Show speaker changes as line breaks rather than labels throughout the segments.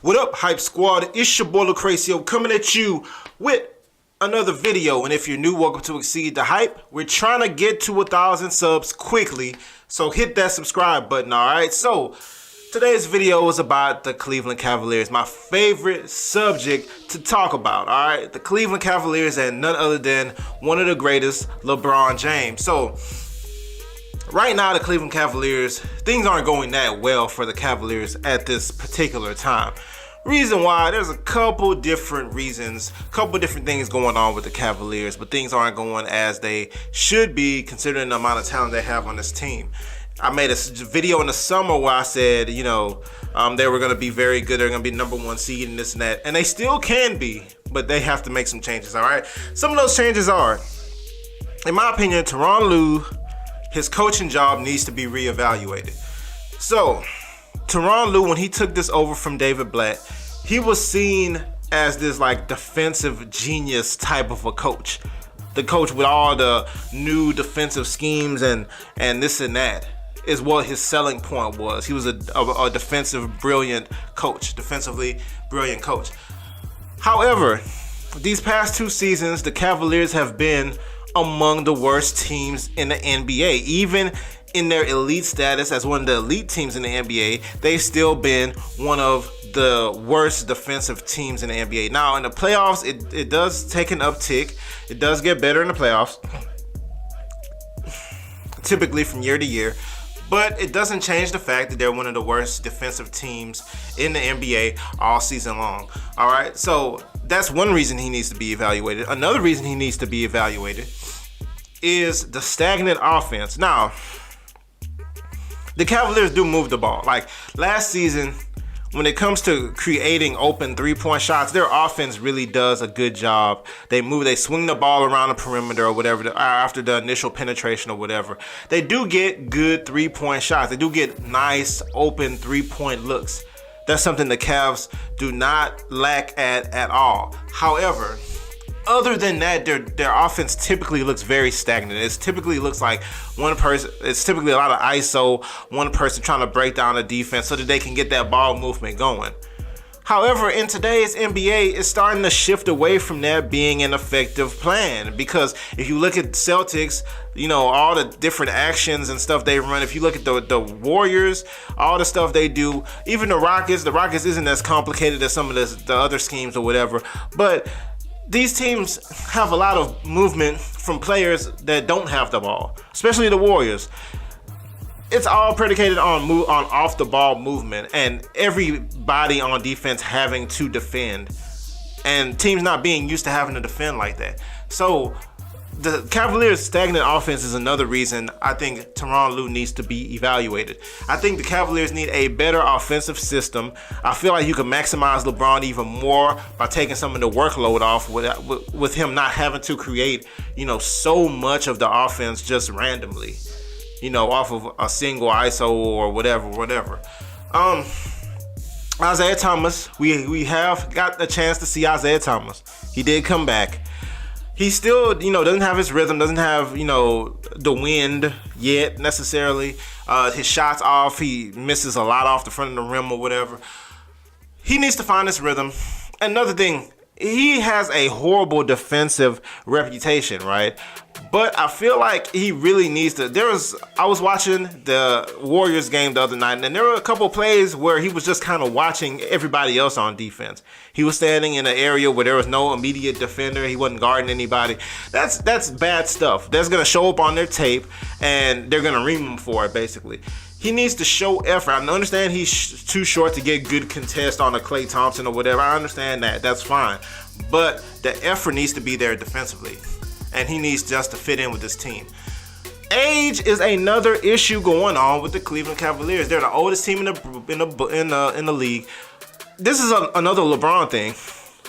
What up, Hype Squad? It's your boy Lucrecio coming at you with another video. And if you're new, welcome to Exceed the Hype. We're trying to get to 1,000 subs quickly, so hit that subscribe button, alright? So, today's video is about the Cleveland Cavaliers, my favorite subject to talk about, alright? The Cleveland Cavaliers and none other than one of the greatest, LeBron James. So, right now, the Cleveland Cavaliers, things aren't going that well for the Cavaliers at this particular time. Reason why, there's a couple different reasons, couple different things going on with the Cavaliers, but things aren't going as they should be considering the amount of talent they have on this team. I made a video in the summer where I said, they were going to be very good. They're going to be #1 seed and this and that. And they still can be, but they have to make some changes, all right? Some of those changes are, in my opinion, Tyronn Lue, his coaching job needs to be reevaluated. So, Tyronn Lue, when he took this over from David Blatt, he was seen as this like defensive genius type of a coach. The coach with all the new defensive schemes and this and that is what his selling point was. He was a defensively brilliant coach. However, these past 2 seasons, the Cavaliers have been among the worst teams in the NBA. Even in their elite status as one of the elite teams in the NBA, they've still been one of the worst defensive teams in the NBA. Now, in the playoffs, it does take an uptick. It does get better in the playoffs, typically from year to year. But it doesn't change the fact that they're one of the worst defensive teams in the NBA all season long. All right, so that's one reason he needs to be evaluated. Another reason he needs to be evaluated is the stagnant offense. Now, the Cavaliers do move the ball. Like last season, when it comes to creating open 3-point shots, their offense really does a good job. They swing the ball around the perimeter or whatever after the initial penetration or whatever. They do get good 3-point shots. They do get nice open 3-point looks. That's something the Cavs do not lack at all. However, other than that, their offense typically looks very stagnant. It typically looks like one person. It's typically a lot of ISO, one person trying to break down the defense so that they can get that ball movement going. However, in today's NBA, it's starting to shift away from that being an effective plan, because if you look at Celtics, all the different actions and stuff they run. If you look at the Warriors, all the stuff they do, even the Rockets isn't as complicated as some of the other schemes or whatever, but these teams have a lot of movement from players that don't have the ball, especially the Warriors. It's all predicated on off the ball movement and everybody on defense having to defend, and teams not being used to having to defend like that. So the Cavaliers' stagnant offense is another reason I think Tyronn Lue needs to be evaluated. I think the Cavaliers need a better offensive system. I feel like you can maximize LeBron even more by taking some of the workload off with him not having to create, so much of the offense just randomly, off of a single ISO or whatever. Isaiah Thomas, we have got a chance to see Isaiah Thomas. He did come back. He still, doesn't have his rhythm, doesn't have, the wind yet necessarily. His shot's off. He misses a lot off the front of the rim or whatever. He needs to find his rhythm. Another thing, he has a horrible defensive reputation, right? But I feel like he really needs to. I was watching the Warriors game the other night, and there were a couple plays where he was just kind of watching everybody else on defense. He was standing in an area where there was no immediate defender. He wasn't guarding anybody. That's bad stuff. That's going to show up on their tape, and they're going to ream him for it, basically. He needs to show effort. I understand he's too short to get good contest on a Klay Thompson or whatever. I understand that. That's fine. But the effort needs to be there defensively, and he needs just to fit in with this team. Age is another issue going on with the Cleveland Cavaliers. They're the oldest team in the league. This is another LeBron thing.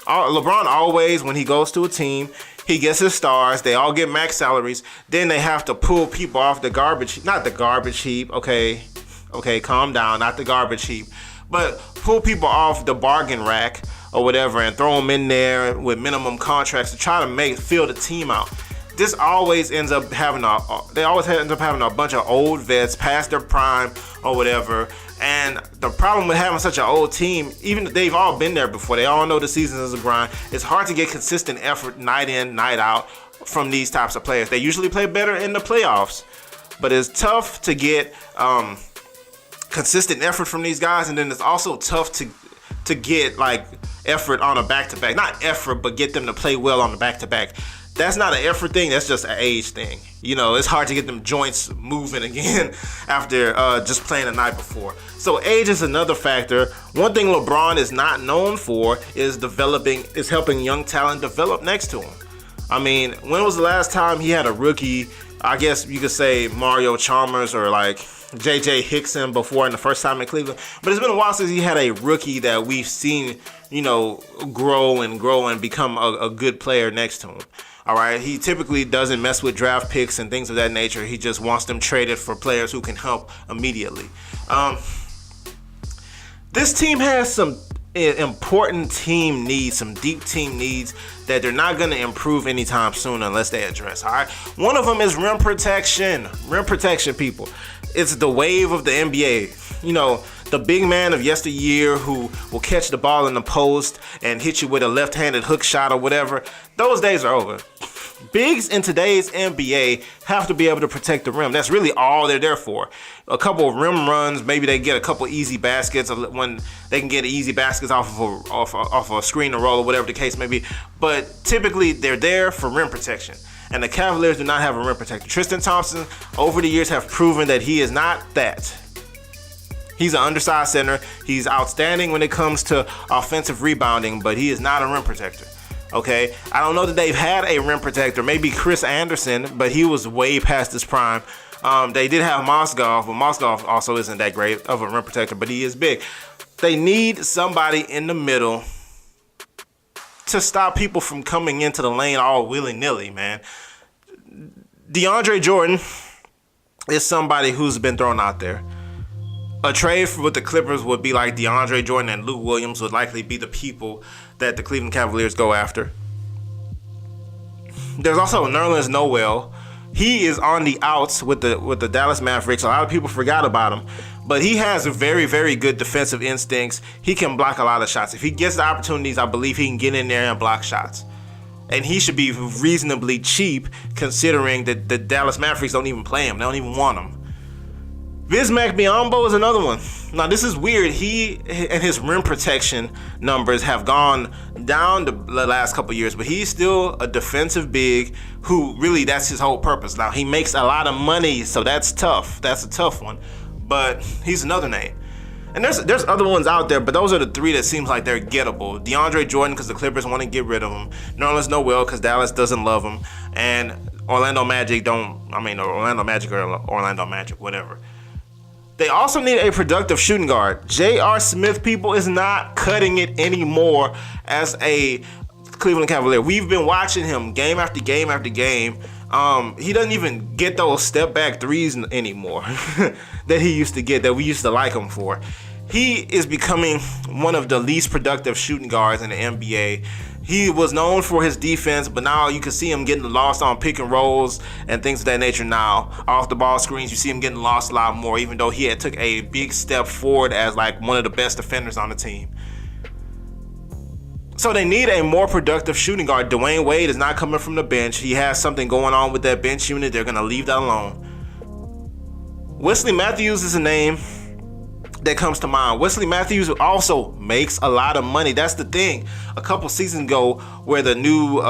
LeBron always, when he goes to a team, he gets his stars. They all get max salaries. Then they have to pull people off the garbage, not the garbage heap. Okay, calm down. Not the garbage heap, but pull people off the bargain rack or whatever and throw them in there with minimum contracts to try to fill the team out. this always ends up having a bunch of old vets past their prime or whatever. And the problem with having such an old team, even if they've all been there before, they all know the season is a grind. It's hard to get consistent effort night in, night out from these types of players. They usually play better in the playoffs, but it's tough to get consistent effort from these guys. And then it's also tough to get like effort on a back-to-back. Not effort, but get them to play well on the back-to-back. That's not an effort thing. That's just an age thing. It's hard to get them joints moving again after just playing the night before. So age is another factor. One thing LeBron is not known for is helping young talent develop next to him. I mean, when was the last time he had a rookie? I guess you could say Mario Chalmers or like J.J. Hickson before in the first time in Cleveland. But it's been a while since he had a rookie that we've seen, grow and become a good player next to him. All right, he typically doesn't mess with draft picks and things of that nature. He just wants them traded for players who can help immediately. This team has some important team needs, some deep team needs that they're not going to improve anytime soon unless they address. All right, one of them is rim protection. Rim protection, people. It's the wave of the NBA. The big man of yesteryear who will catch the ball in the post and hit you with a left-handed hook shot or whatever. Those days are over. Bigs in today's NBA have to be able to protect the rim. That's really all they're there for. A couple of rim runs, maybe they get a couple easy baskets when they can get easy baskets off a screen or roll or whatever the case may be. But typically they're there for rim protection. And the Cavaliers do not have a rim protector. Tristan Thompson, over the years, have proven that he is not that. He's an undersized center. He's outstanding when it comes to offensive rebounding, but he is not a rim protector. Okay? I don't know that they've had a rim protector. Maybe Chris Anderson, but he was way past his prime. They did have Moskov, but Moskov also isn't that great of a rim protector, but he is big. They need somebody in the middle to stop people from coming into the lane all willy-nilly, man. DeAndre Jordan is somebody who's been thrown out there. A trade with the Clippers would be like DeAndre Jordan and Lou Williams would likely be the people that the Cleveland Cavaliers go after. There's also Nerlens Noel. He is on the outs with the Dallas Mavericks. A lot of people forgot about him, but he has a very, very good defensive instincts. He can block a lot of shots. If he gets the opportunities, I believe he can get in there and block shots. And he should be reasonably cheap considering that the Dallas Mavericks don't even play him. They don't even want him. Bismack Biyombo is another one. Now, this is weird. He and his rim protection numbers have gone down the last couple years, but he's still a defensive big who really, that's his whole purpose. Now, he makes a lot of money, so that's tough. That's a tough one. But he's another name. And there's other ones out there, but those are the three that seems like they're gettable. DeAndre Jordan, because the Clippers want to get rid of him. Nerlens Noel, because Dallas doesn't love him. And Orlando Magic or Orlando Magic, whatever. They also need a productive shooting guard. J.R. Smith, people, is not cutting it anymore as a Cleveland Cavalier. We've been watching him game after game after game. He doesn't even get those step back threes anymore that he used to get, that we used to like him for. He is becoming one of the least productive shooting guards in the NBA. He was known for his defense, but now you can see him getting lost on pick and rolls and things of that nature now. Off the ball screens, you see him getting lost a lot more, even though he had took a big step forward as like one of the best defenders on the team. So they need a more productive shooting guard. Dwayne Wade is not coming from the bench. He has something going on with that bench unit. They're going to leave that alone. Wesley Matthews is a name that comes to mind. Wesley Matthews also makes a lot of money. That's the thing. A couple seasons ago, where the new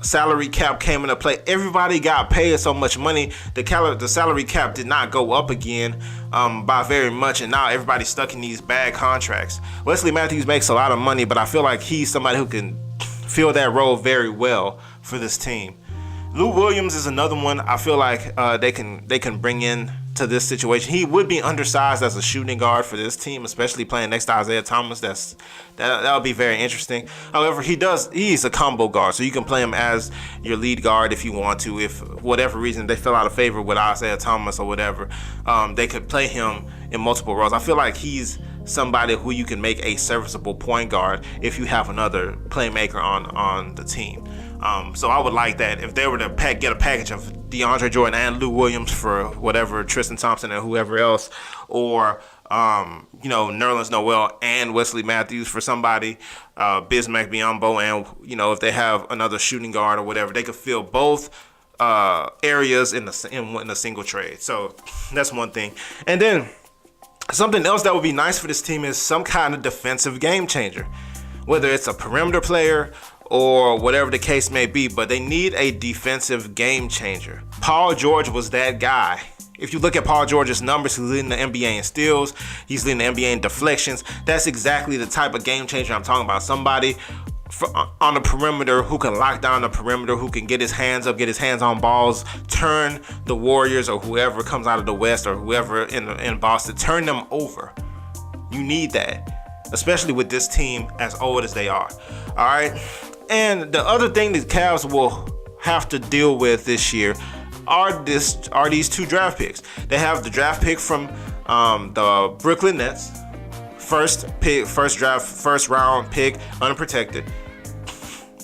salary cap came into play, everybody got paid so much money. The salary cap did not go up again by very much, and now everybody's stuck in these bad contracts. Wesley Matthews makes a lot of money, but I feel like he's somebody who can fill that role very well for this team. Lou Williams is another one. I feel like they can bring in to this situation. He would be undersized as a shooting guard for this team, especially playing next to Isaiah Thomas. That would be very interesting. However, he's a combo guard, so you can play him as your lead guard if you want to. If for whatever reason they fell out of favor with Isaiah Thomas or whatever, they could play him in multiple roles. I feel like he's somebody who you can make a serviceable point guard if you have another playmaker on the team. So I would like that if they were to get a package of DeAndre Jordan and Lou Williams for whatever, Tristan Thompson and whoever else, or Nerlens Noel and Wesley Matthews for somebody, Bismack Biyombo, and if they have another shooting guard or whatever, they could fill both areas in a single trade. So that's one thing. And then something else that would be nice for this team is some kind of defensive game changer, whether it's a perimeter player or whatever the case may be, but they need a defensive game changer. Paul George was that guy. If you look at Paul George's numbers, he's leading the NBA in steals, he's leading the NBA in deflections. That's exactly the type of game changer I'm talking about. Somebody on the perimeter who can lock down the perimeter, who can get his hands up, get his hands on balls, turn the Warriors or whoever comes out of the West or whoever in Boston, turn them over. You need that, especially with this team as old as they are. All right. And the other thing that Cavs will have to deal with this year are these 2 draft picks. They have the draft pick from the Brooklyn Nets, first round pick, unprotected.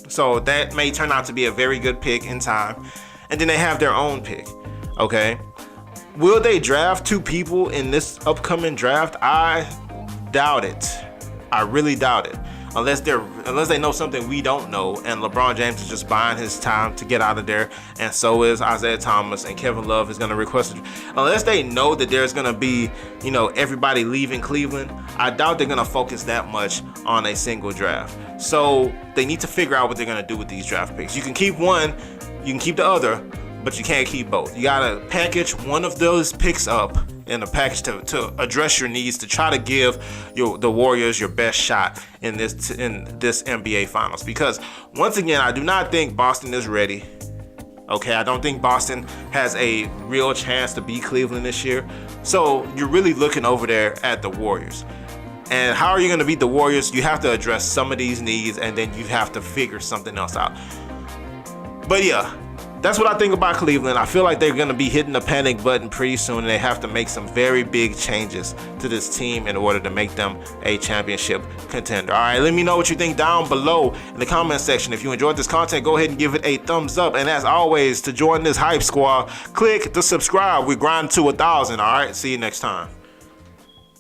So that may turn out to be a very good pick in time. And then they have their own pick. Okay. Will they draft 2 people in this upcoming draft? I doubt it. I really doubt it. Unless they know something we don't know, and LeBron James is just buying his time to get out of there, and so is Isaiah Thomas, and Kevin Love is going to request it. Unless they know that there's going to be, everybody leaving Cleveland, I doubt they're going to focus that much on a single draft. So they need to figure out what they're going to do with these draft picks. You can keep one, you can keep the other, but you can't keep both. You got to package one of those picks up in a package to address your needs, to try to give the Warriors your best shot in this NBA Finals. Because once again, I do not think Boston is ready. Okay, I don't think Boston has a real chance to beat Cleveland this year. So you're really looking over there at the Warriors. And how are you going to beat the Warriors? You have to address some of these needs, and then you have to figure something else out. But yeah, that's what I think about Cleveland. I feel like they're going to be hitting the panic button pretty soon, and they have to make some very big changes to this team in order to make them a championship contender. All right, let me know what you think down below in the comment section. If you enjoyed this content, go ahead and give it a thumbs up. And as always, to join this hype squad, click the subscribe. We grind to 1,000. All right, see you next time.